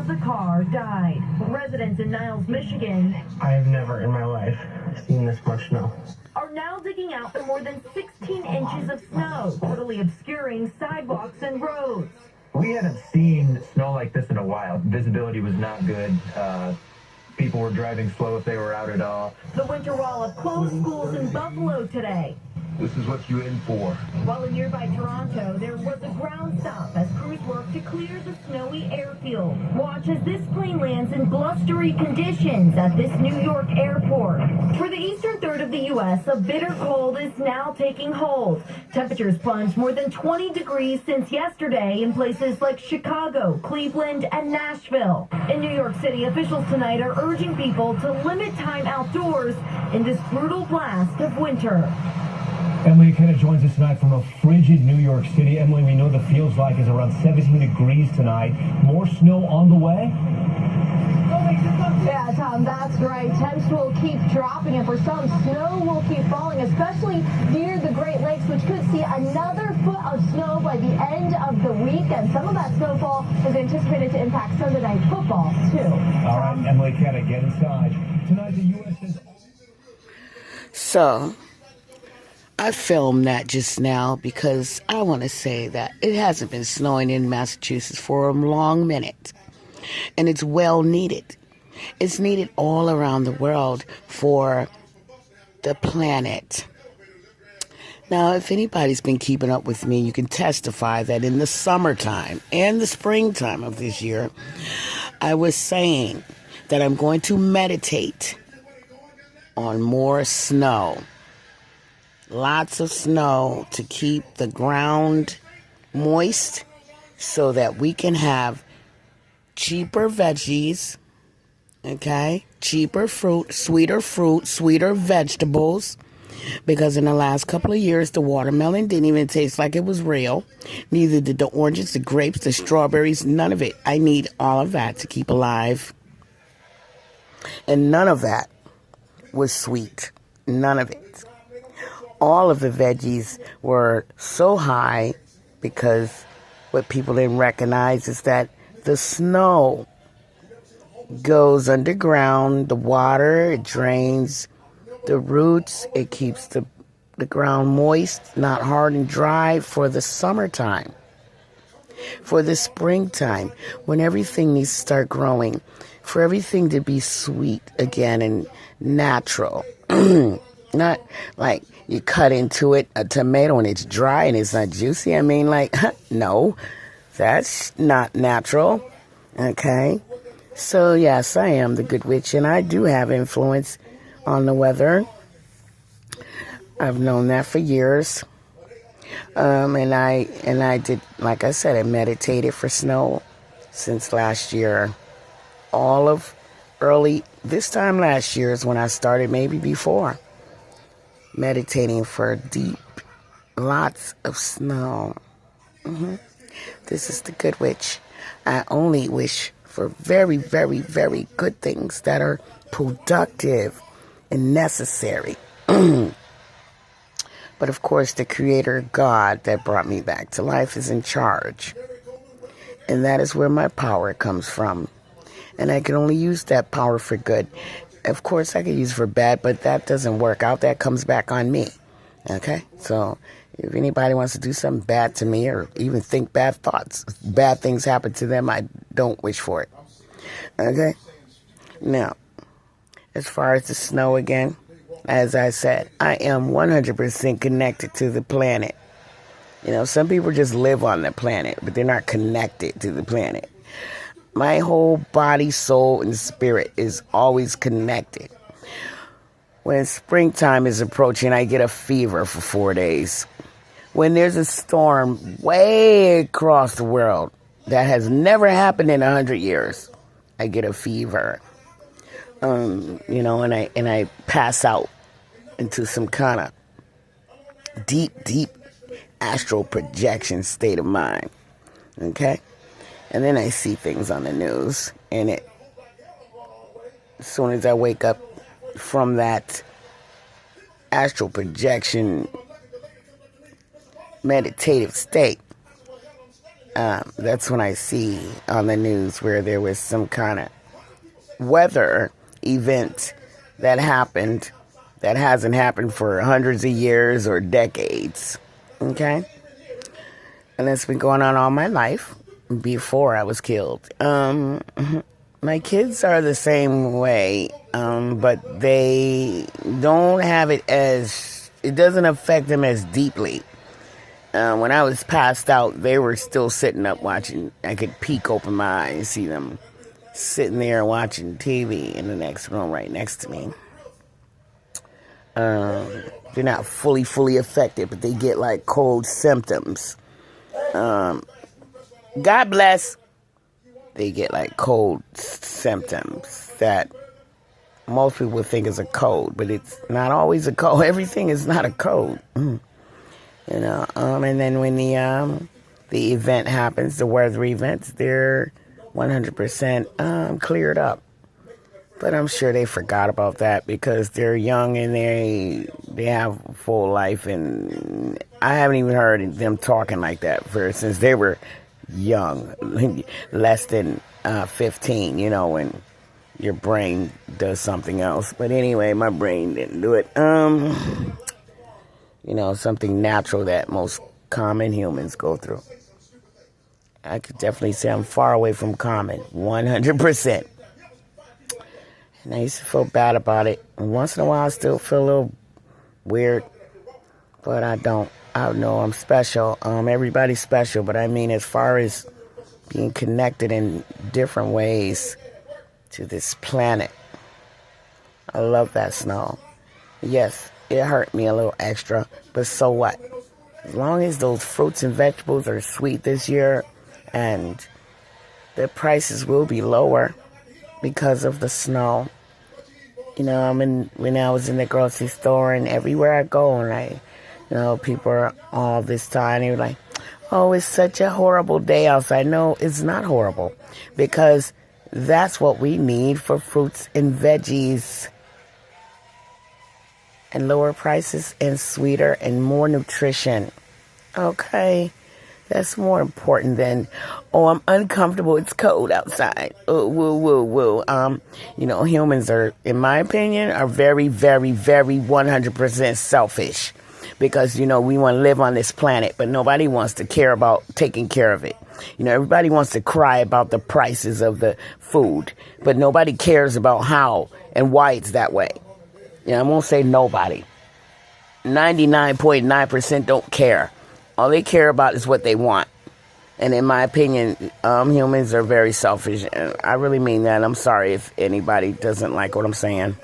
of the car died. Residents in Niles, Michigan, I have never in my life seen this much snow. Are now digging out for more than 16 inches of snow, totally obscuring sidewalks and roads. We hadn't seen snow like this in a while. Visibility was not good. People were driving slow if they were out at all. The winter wallop closed schools in Buffalo today. This is what you in for. While in nearby Toronto, there was a ground stop as crews worked to clear the snowy airfield. Watch as this plane lands in blustery conditions at this New York airport. For the eastern third of the U.S., a bitter cold is now taking hold. Temperatures plunged more than 20 degrees since yesterday in places like Chicago, Cleveland, and Nashville. In New York City, officials tonight are urging people to limit time outdoors in this brutal blast of winter. Emily Aketa joins us tonight from a frigid New York City. Emily, we know the feels like is around 17 degrees tonight. More snow on the way? Yeah, Tom, that's right. Temps will keep dropping, and for some, snow will keep falling, especially near the Great Lakes, which could see another foot of snow by the end of the week. And some of that snowfall is anticipated to impact Sunday Night Football, too. All right, Emily Aketa, get inside. Tonight, the U.S. is... So, I filmed that just now because I want to say that it hasn't been snowing in Massachusetts for a long minute. And it's well needed. It's needed all around the world for the planet. Now, if anybody's been keeping up with me, you can testify that in the summertime and the springtime of this year, I was saying that I'm going to meditate on more snow. Lots of snow to keep the ground moist so that we can have cheaper veggies, okay? Cheaper fruit, sweeter vegetables. Because in the last couple of years, the watermelon didn't even taste like it was real. Neither did the oranges, the grapes, the strawberries, none of it. I need all of that to keep alive. And none of that was sweet. None of it. All of the veggies were so high because what people didn't recognize is that the snow goes underground, the water, it drains the roots, it keeps the ground moist, not hard and dry for the summertime. For the springtime, when everything needs to start growing, for everything to be sweet again and natural. Not like you cut into it, a tomato, and it's dry and it's not juicy. I mean, like, no, that's not natural. Okay? So, yes, I am the good witch, and I do have influence on the weather. I've known that for years. And I did, like I said, I meditated for snow since last year. All of this time last year is when I started, maybe before. Meditating for deep, lots of snow. This is the good witch. I only wish for very, very, very good things that are productive and necessary. But of course, the Creator God that brought me back to life is in charge. And that is where my power comes from. And I can only use that power for good. Of course, I could use it for bad, but that doesn't work out. That comes back on me. Okay? So, if anybody wants to do something bad to me or even think bad thoughts, bad things happen to them, I don't wish for it. Okay? Now, as far as the snow again, as I said, I am 100% connected to the planet. You know, some people just live on the planet, but they're not connected to the planet. My whole body, soul, and spirit is always connected. When springtime is approaching, I get a fever for 4 days. When there's a storm way across the world that has never happened in 100 years, I get a fever. You know, and I pass out into some kind of deep astral projection state of mind. Okay? And then I see things on the news, and as soon as I wake up from that astral projection meditative state, That's when I see on the news where there was some kind of weather event that happened that hasn't happened for hundreds of years or decades. Okay? And it's been going on all my life before I was killed. My kids are the same way, but they don't have it it doesn't affect them as deeply. When I was passed out, they were still sitting up watching. I could peek open my eye and see them sitting there watching TV in the next room right next to me. They're not fully affected, but they get like cold symptoms. God bless. They get like cold symptoms that most people think is a cold, but it's not always a cold. Everything is not a cold. You know, and then when the event happens, the weather events, they're 100% cleared up. But I'm sure they forgot about that because they're young and they have a full life, and I haven't even heard them talking like that since they were young, less than 15, you know, when your brain does something else. But anyway, my brain didn't do it. You know, something natural that most common humans go through. I could definitely say I'm far away from common, 100%. And I used to feel bad about it. And once in a while, I still feel a little weird, but I don't. I know I'm special. Everybody's special, but I mean, as far as being connected in different ways to this planet, I love that snow. Yes, it hurt me a little extra, but so what? As long as those fruits and vegetables are sweet this year, and the prices will be lower because of the snow. You know, when I was in the grocery store and everywhere I go, and people are all this time, they were like, oh, it's such a horrible day outside. No, it's not horrible, because that's what we need for fruits and veggies, and lower prices and sweeter and more nutrition. Okay, that's more important than, oh, I'm uncomfortable, it's cold outside. Oh, woo, woo, woo. Humans are, in my opinion, are very, very, very 100% selfish. Because, we want to live on this planet, but nobody wants to care about taking care of it. Everybody wants to cry about the prices of the food, but nobody cares about how and why it's that way. I won't say nobody. 99.9% don't care. All they care about is what they want. And in my opinion, humans are very selfish. And I really mean that. I'm sorry if anybody doesn't like what I'm saying.